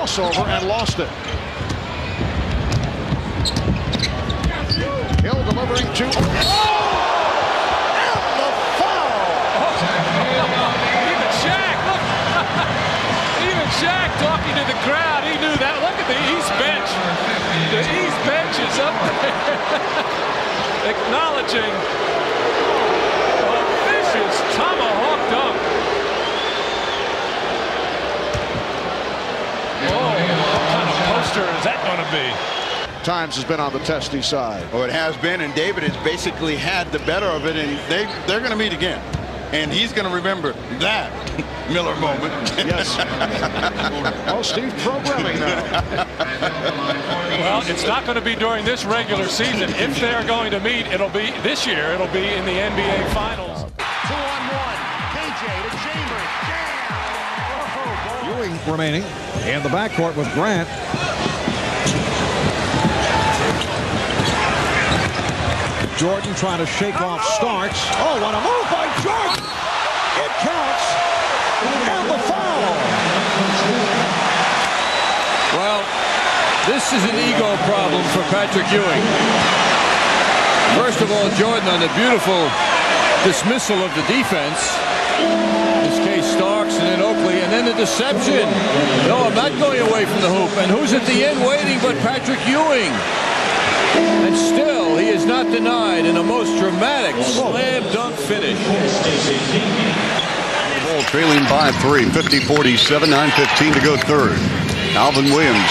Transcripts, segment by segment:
crossover and lost it. Hill delivering to... Oh! And the foul! Even Shaq, look. Even Shaq talking to the crowd. He knew that. Look at the East bench. The East bench is up there. Acknowledging a vicious tomahawk dunk. Oh, what kind of poster is that going to be? Times has been on the testy side. Oh, it has been, and David has basically had the better of it, and they're going to meet again. And he's going to remember that Miller moment. Yes. Oh, Steve programming now. Well, it's not going to be during this regular season. If they're going to meet, it'll be this year. It'll be in the NBA Finals. 2-on-1. KJ to Chambers. Jam. Ewing remaining in the backcourt with Grant. Jordan trying to shake off Starks. Oh, what a move by Jordan! It counts, and the foul. Well, this is an ego problem for Patrick Ewing. First of all, Jordan on the beautiful dismissal of the defense. In this case, Starks and then Oakley, and then the deception. No, I'm not going away from the hoop. And who's at the end waiting but Patrick Ewing? And still, he is not denied in a most dramatic slam dunk finish. Ball trailing by 3, 50-47, 9:15 to go third. Alvin Williams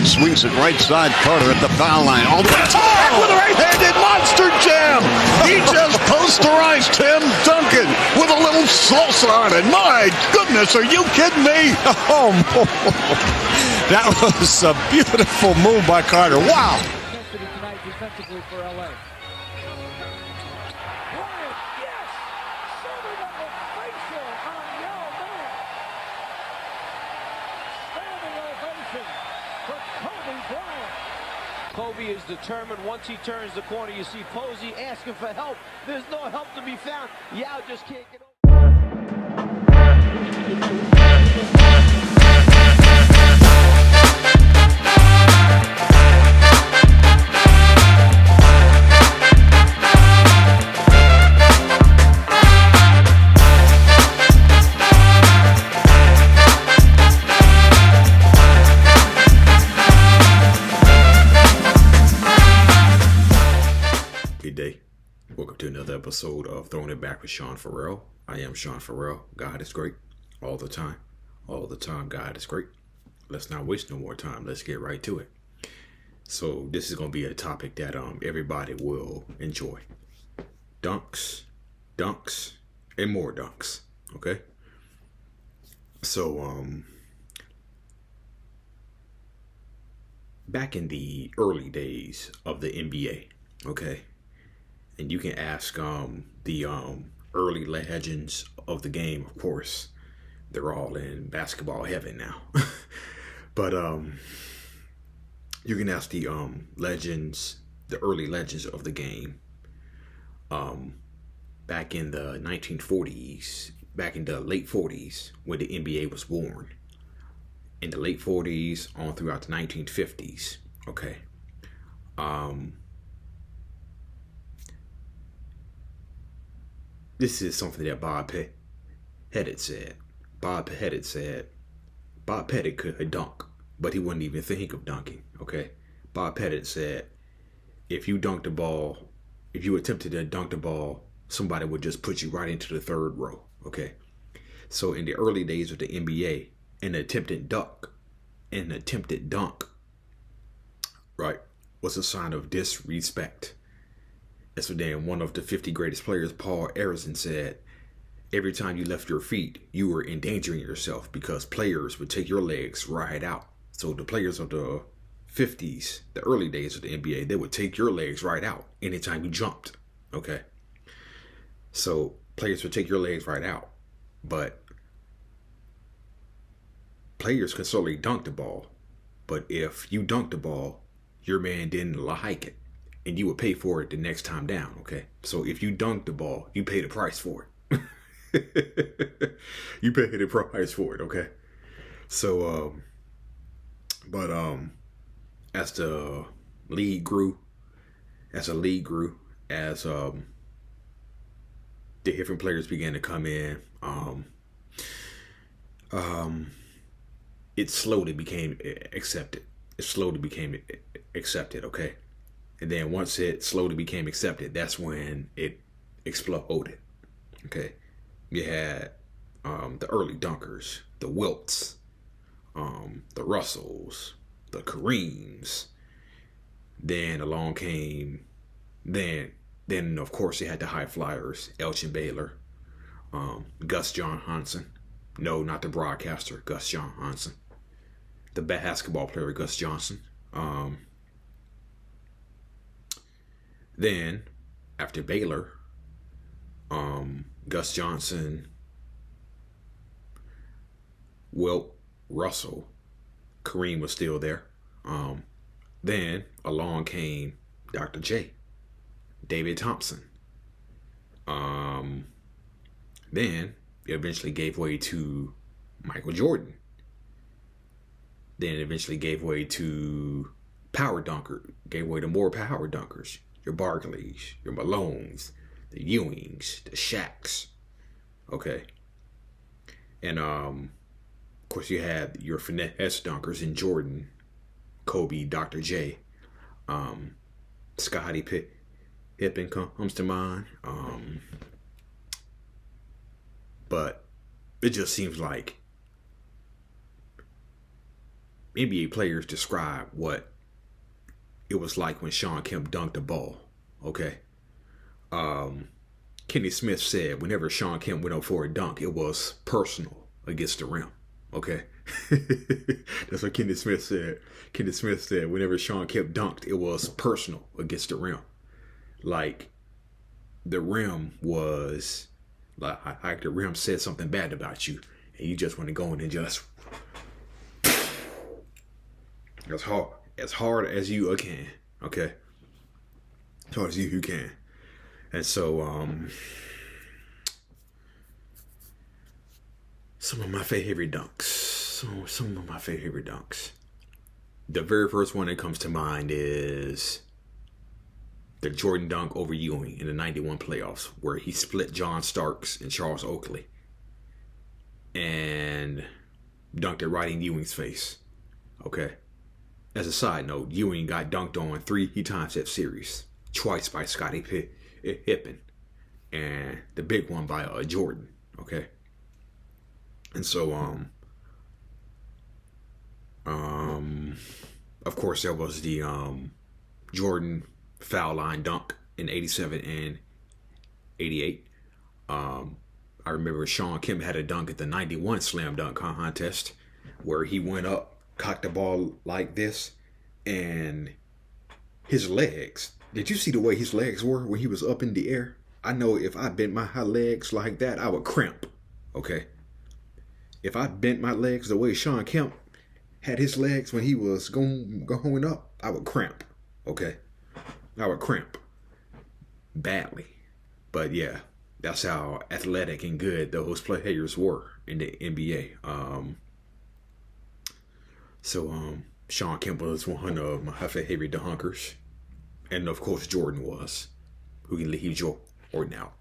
swings it right side. Carter at the foul line. All the time with a right-handed monster jam. He just posterized Tim Duncan with a little salsa on it. My goodness, are you kidding me? Oh, that was a beautiful move by Carter. Wow. Defensively for LA. Kobe is determined. Once he turns the corner, you see Posey asking for help. There's no help to be found. Yao just can't get over. Good day. Welcome to another episode of Throwing It Back with Sean Farrell. I am Sean Farrell. God is great all the time. All the time, God is great. Let's not waste no more time. Let's get right to it. So this is going to be a topic that everybody will enjoy. Dunks, and more dunks. Okay? So back in the early days of the NBA, okay? And you can ask the early legends of the game, of course. They're all in basketball heaven now. But you can ask the legends, the early legends of the game. Back in the 1940s, back in the late 40s, when the NBA was born. In the late 40s on throughout the 1950s. Okay. This is something that Bob Pettit said. Bob Pettit could dunk, but he wouldn't even think of dunking, okay? Bob Pettit said, if you attempted to dunk the ball, somebody would just put you right into the third row, okay? So in the early days of the NBA, an attempted dunk, right, was a sign of disrespect. That's what then one of the 50 greatest players, Paul Arizin, said, every time you left your feet, you were endangering yourself because players would take your legs right out. So the players of the 50s, the early days of the NBA, they would take your legs right out anytime you jumped. Okay. So players would take your legs right out. But players can certainly dunk the ball. But if you dunked the ball, your man didn't like it. And you would pay for it the next time down, okay? So if you dunk the ball, you pay the price for it. You pay the price for it, okay? So But as the league grew, as the different players began to come in, it slowly became accepted. Okay? And then once it slowly became accepted, that's when it exploded. Okay? You had the early dunkers, the Wilts, the Russells, the Kareems. Then along came, then of course you had the high flyers, Elgin Baylor, Gus Johnson. No, not the broadcaster, Gus Johnson. The basketball player, Gus Johnson. Then, after Baylor, Gus Johnson, Wilt, Russell, Kareem was still there. Then along came Dr. J, David Thompson. Then it eventually gave way to Michael Jordan. Then it eventually gave way to more power dunkers. Your Barkleys, your Malones, the Ewings, the Shaqs. Okay. And of course you had your finesse dunkers in Jordan, Kobe, Dr. J, Scottie Pippen comes to mind. But it just seems like NBA players describe what it was like when Sean Kemp dunked the ball. Okay. Kenny Smith said whenever Sean Kemp went up for a dunk, it was personal against the rim. Okay. That's what Kenny Smith said. Kenny Smith said whenever Sean Kemp dunked, it was personal against the rim. Like the rim was like the rim said something bad about you, and you just want to go in and just as hard as you can. Okay. As hard as you can. And so some of my favorite dunks. The very first one that comes to mind is the Jordan dunk over Ewing in the 91 playoffs, where he split John Starks and Charles Oakley and dunked it right in Ewing's face. Okay. As a side note, Ewing got dunked on 3 times that series. Twice by Scottie Pippen. And the big one by Jordan. Okay. And so, of course, there was the Jordan foul line dunk in 87 and 88. I remember Sean Kemp had a dunk at the 91 slam dunk contest where he went up, cocked the ball like this, and his legs. Did you see the way his legs were when he was up in the air? I know if I bent my legs like that, I would cramp. Okay. If I bent my legs the way Sean Kemp had his legs when he was going up, I would cramp. Okay. I would cramp badly. But yeah, that's how athletic and good those players were in the NBA. Sean Kemp was one of my favorite dunkers. And of course Jordan was. Who can leave Jordan out?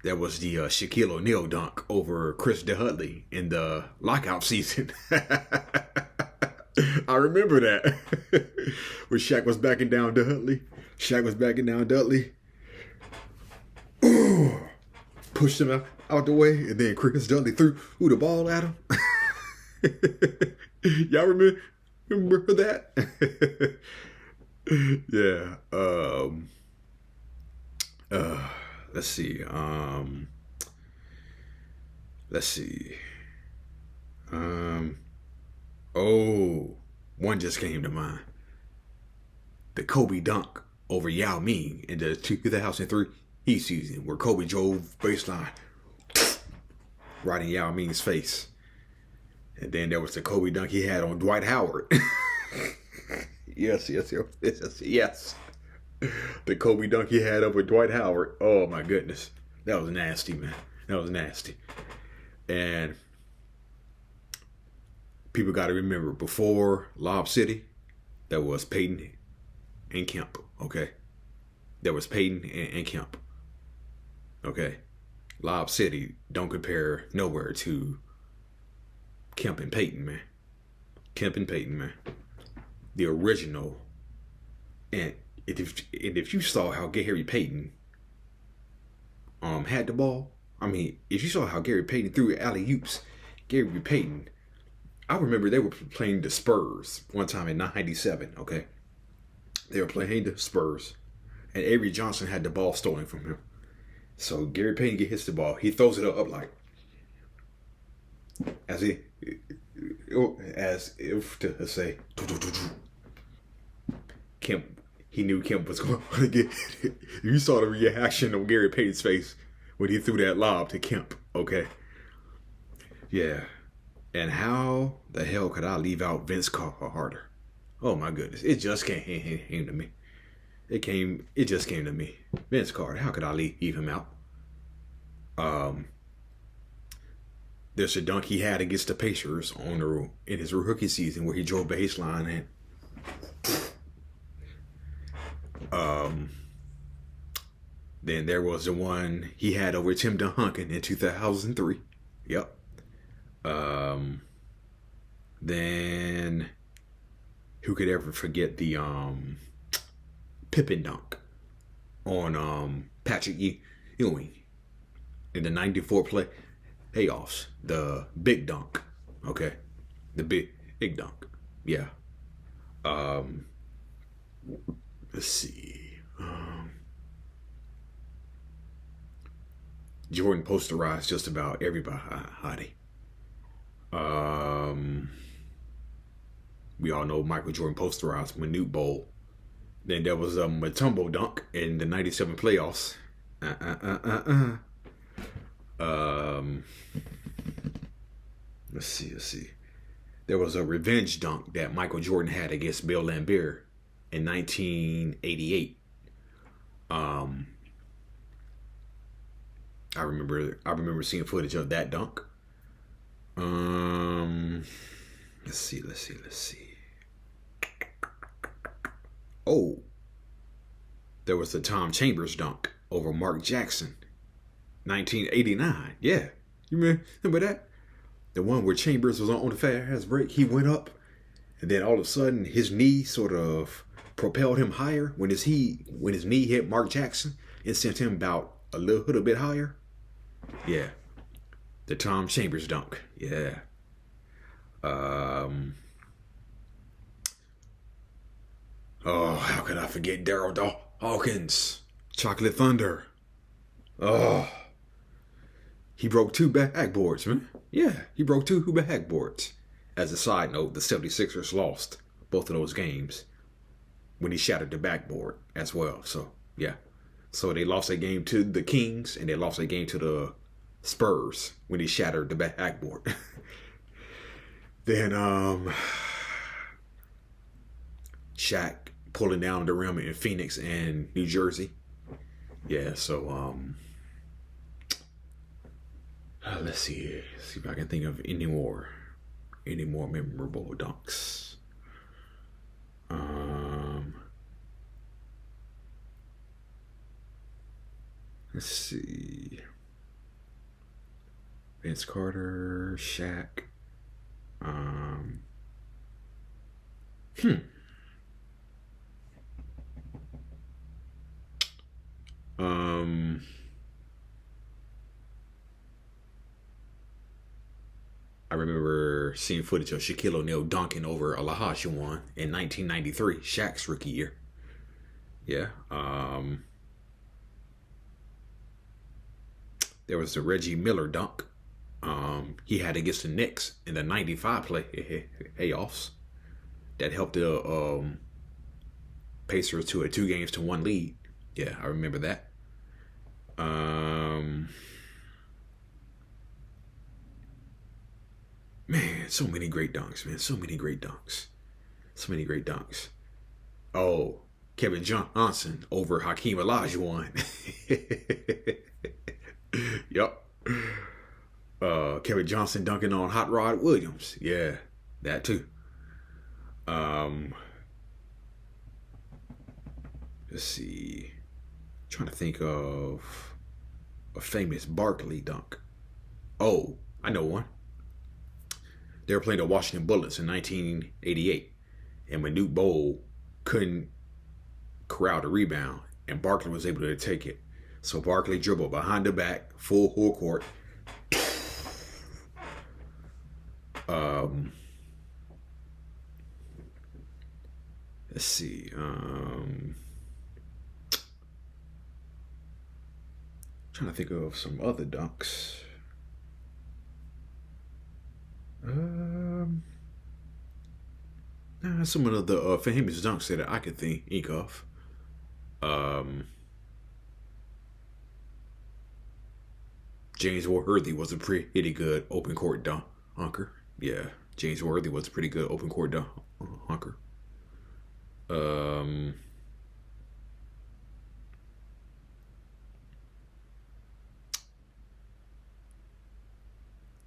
That was the Shaquille O'Neal dunk over Chris DeHutley in the lockout season. I remember that. When Shaq was backing down DeHutley. Pushed him out the way, and then Chris Dudley threw the ball at him. Y'all remember that? Yeah. Let's see. One just came to mind. The Kobe dunk over Yao Ming in the 2003 season, where Kobe drove baseline right in Yao Ming's face. And then there was the Kobe dunk he had on Dwight Howard. Yes. The Kobe dunk he had over Dwight Howard. Oh my goodness. That was nasty, man. That was nasty. And people got to remember, before Lob City, there was Peyton and Kemp, okay? There was Peyton and Kemp, okay? Lob City don't compare nowhere to Kemp and Peyton, man. Kemp and Peyton, man. The original. And if you saw how Gary Payton had the ball, I mean, if you saw how Gary Payton threw alley-oops, Gary Payton, I remember they were playing the Spurs one time in 97, okay? They were playing the Spurs, and Avery Johnson had the ball stolen from him. So Gary Payton hits the ball. He throws it up like, as if to say, Kemp. He knew Kemp was going to get it. You saw the reaction on Gary Payton's face when he threw that lob to Kemp, okay? Yeah. And how the hell could I leave out Vince Carter? Oh my goodness. It just came to me. It just came to me. Vince Carter, how could I leave him out? There's a dunk he had against the Pacers in his rookie season where he drove baseline and then there was the one he had over Tim Duncan in 2003. Yep. Then who could ever forget the Pippen dunk on Patrick Ewing in the 94 playoffs? The big dunk. Okay. The big dunk. Yeah. Let's see. Jordan posterized just about everybody. We all know Michael Jordan posterized Manute Bowl. Then there was a Mutombo dunk in the 97 playoffs. Let's see. There was a revenge dunk that Michael Jordan had against Bill Laimbeer in 1988. I remember seeing footage of that dunk. Let's see. Oh, there was the Tom Chambers dunk over Mark Jackson, 1989. Yeah, you remember that? The one where Chambers was on the fast break. He went up, and then all of a sudden his knee sort of propelled him higher when his knee hit Mark Jackson and sent him about a little bit higher. Yeah, the Tom Chambers dunk. Yeah. Oh, how could I forget Daryl Dawkins? Chocolate Thunder. Oh, he broke 2 backboards, man. Yeah, he broke 2 backboards. As a side note, the 76ers lost both of those games when he shattered the backboard as well. So, yeah. So they lost a game to the Kings and they lost a game to the Spurs when he shattered the backboard. Then Shaq pulling down the rim in Phoenix and New Jersey. Yeah, so let's see if I can think of any more memorable dunks. Let's see. Vince Carter, Shaq. I remember seeing footage of Shaquille O'Neal dunking over Olajuwon in 1993, Shaq's rookie year. Yeah. There was the Reggie Miller dunk he had against the Knicks in the 95 playoffs that helped the Pacers to a 2-1 lead. Yeah, I remember that. Man, so many great dunks, man. So many great dunks. Oh, Kevin Johnson over Hakeem Olajuwon. Yup. Kevin Johnson dunking on Hot Rod Williams. Yeah. That too. Let's see. Trying to think of a famous Barkley dunk. Oh, I know one. They were playing the Washington Bullets in 1988, and Manute Bol couldn't corral the rebound, and Barkley was able to take it. So Barkley dribbled behind the back, full court. Let's see. Trying to think of some other dunks. Some of the famous dunks that I could think of. James Worthy was a pretty good open court dunker. Yeah, James Worthy was a pretty good open court dunker.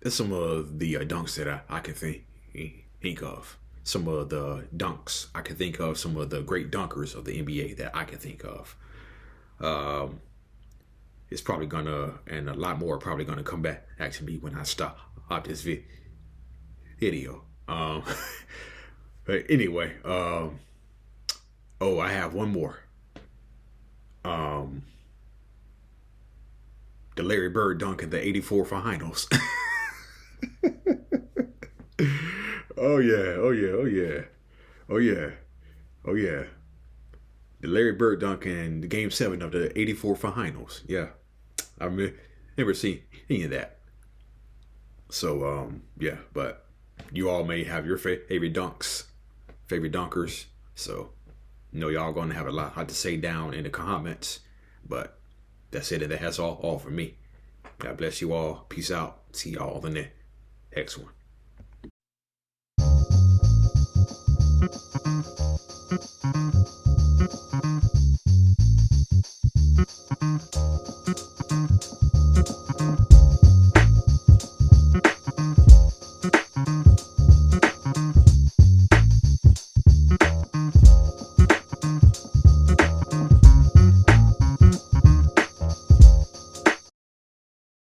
That's some of the dunks that I can think of. Some of the dunks I can think of. Some of the great dunkers of the NBA that I can think of. It's probably gonna, and a lot more are probably gonna come back to me when I stop this video. But anyway, oh, I have one more. The Larry Bird dunk in the '84 finals. Oh yeah. The Larry Bird dunk in the Game 7 of the '84 finals. Yeah, I remember seeing that. So yeah, but you all may have your favorite dunkers. So I know y'all gonna have a lot to say down in the comments. But that's it, and that's all for me. God bless you all. Peace out. See y'all in the next one.